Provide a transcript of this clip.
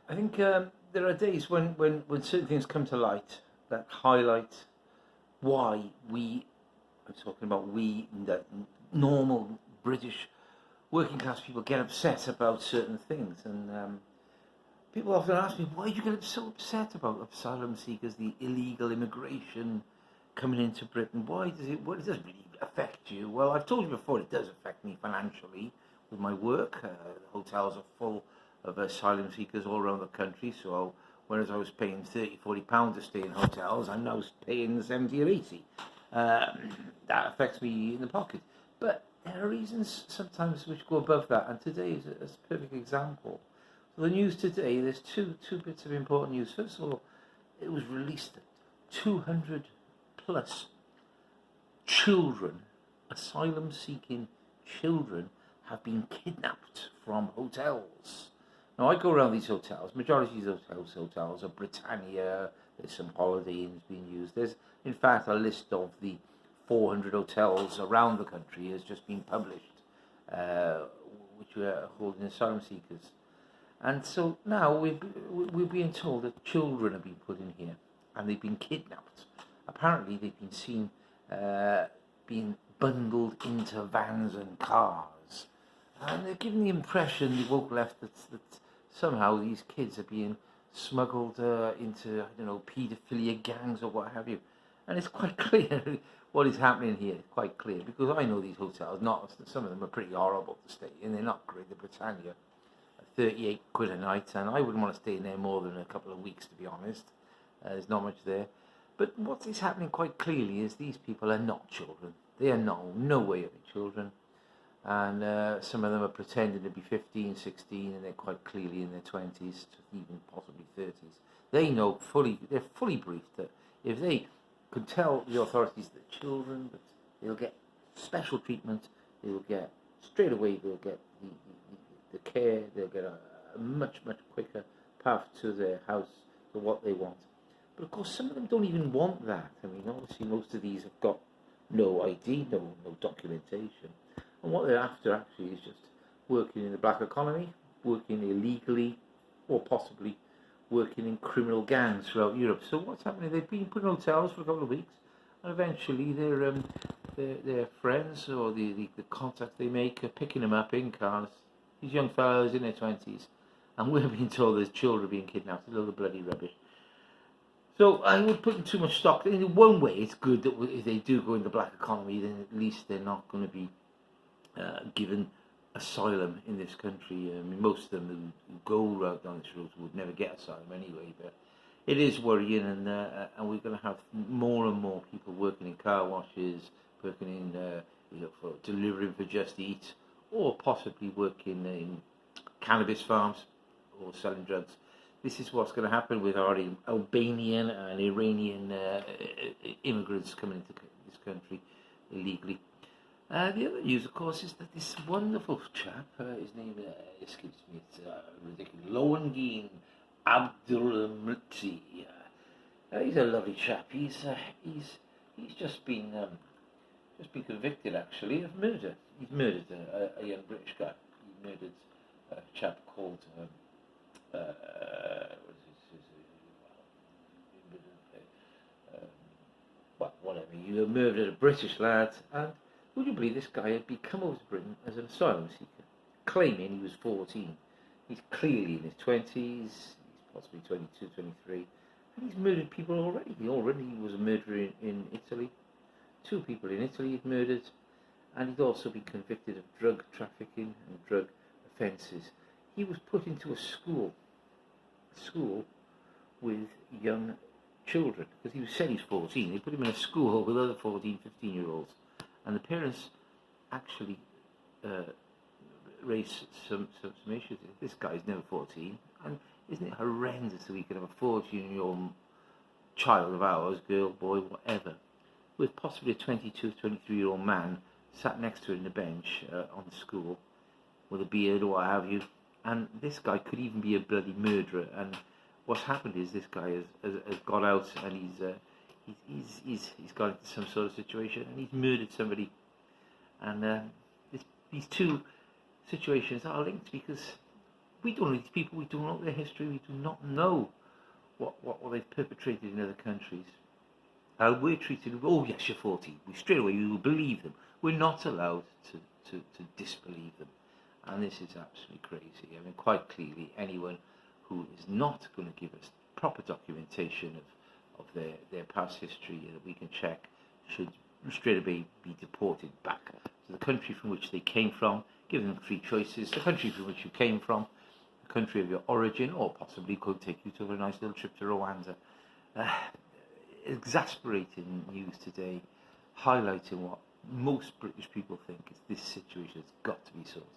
I think there are days when certain things come to light that highlight why I'm talking about the normal British working class people get upset about certain things. And people often ask me, why do you get so upset about asylum seekers, the illegal immigration coming into Britain? What does it really affect you? Well, I've told you before, it does affect me financially with my work. The hotels are full of asylum seekers all around the country. So whereas I was paying £30, £40 to stay in hotels, I'm now paying 70 or 80. That affects me in the pocket. But there are reasons sometimes which go above that, and today is a perfect example. So the news today, there's two bits of important news. First of all, it was released that 200 plus children, asylum-seeking children, have been kidnapped from hotels. Now, I go around these hotels. Majority of these hotels are Britannia. There's some Holiday Inns being used. There's, in fact, a list of the 400 hotels around the country has just been published, which are holding asylum seekers. And so now we're being told that children have been put in here and they've been kidnapped. Apparently, they've been seen being bundled into vans and cars. And they're giving the impression, the woke left, that somehow these kids are being smuggled into, I don't know, paedophilia gangs or what have you. And it's quite clear what is happening here. It's quite clear, because I know these hotels, some of them are pretty horrible to stay in. They're not great. The Britannia, 38 quid a night, and I wouldn't want to stay in there more than a couple of weeks, to be honest. There's not much there. But what is happening quite clearly is these people are not children. They are no way are they children. And some of them are pretending to be 15, 16, and they're quite clearly in their 20s, even possibly 30s. They're fully briefed that if they could tell the authorities that children, that they'll get special treatment, they'll get, straight away, they'll get the care, they'll get a much quicker path to their house, to what they want. But of course, some of them don't even want that. I mean, obviously, most of these have got no ID, no documentation. And what they're after actually is just working in the black economy, working illegally, or possibly working in criminal gangs throughout Europe. So what's happening? They've been put in hotels for a couple of weeks, and eventually their friends or the contacts they make are picking them up in cars. These young fellows in their 20s, and we're being told there's children being kidnapped. A load of bloody rubbish. So I would put in too much stock. In one way, it's good that if they do go in the black economy, then at least they're not going to be given asylum in this country. I mean, most of them who go right down this road would never get asylum anyway. But it is worrying, and we're going to have more and more people working in car washes, working in for delivering for Just Eat, or possibly working in cannabis farms or selling drugs. This is what's going to happen with our Albanian and Iranian immigrants coming into this country illegally. The other news, of course, is that this wonderful chap, his name escapes me, it's ridiculous, Longin Abdulmutsi. He's a lovely chap. He's just been convicted, actually, of murder. He's murdered a young British guy. He murdered a chap called whatever. You murdered a British lad, and would you believe this guy had come over to Britain as an asylum seeker, claiming he was 14. He's clearly in his 20s, he's possibly 22, 23, and he's murdered people already. He already was a murderer in Italy. 2 people in Italy he'd murdered, and he'd also been convicted of drug trafficking and drug offences. He was put into a school with young children, because he said he's 14. They put him in a school with other 14, 15-year-olds. And the parents actually raised some issues. This guy's never 14, and isn't it horrendous that we could have a 14-year-old child of ours, girl, boy, whatever, with possibly a 22, 23-year-old man sat next to her in the bench on the school with a beard or what have you, and this guy could even be a bloody murderer. And what's happened is this guy has got out, and he's got into some sort of situation, and he's murdered somebody. And these two situations are linked, because we don't know these people, we don't know their history, we do not know what they've perpetrated in other countries. We're treated, oh yes, you're 40. We straight away we will believe them. We're not allowed to disbelieve them. And this is absolutely crazy. I mean, quite clearly, anyone who is not going to give us proper documentation of their past history that we can check should straight away be deported back to the country from which they came from. Give them 3 choices: the country from which you came from, the country of your origin, or possibly could take you to a nice little trip to Rwanda. Exasperating news today, highlighting what most British people think is this situation has got to be sorted.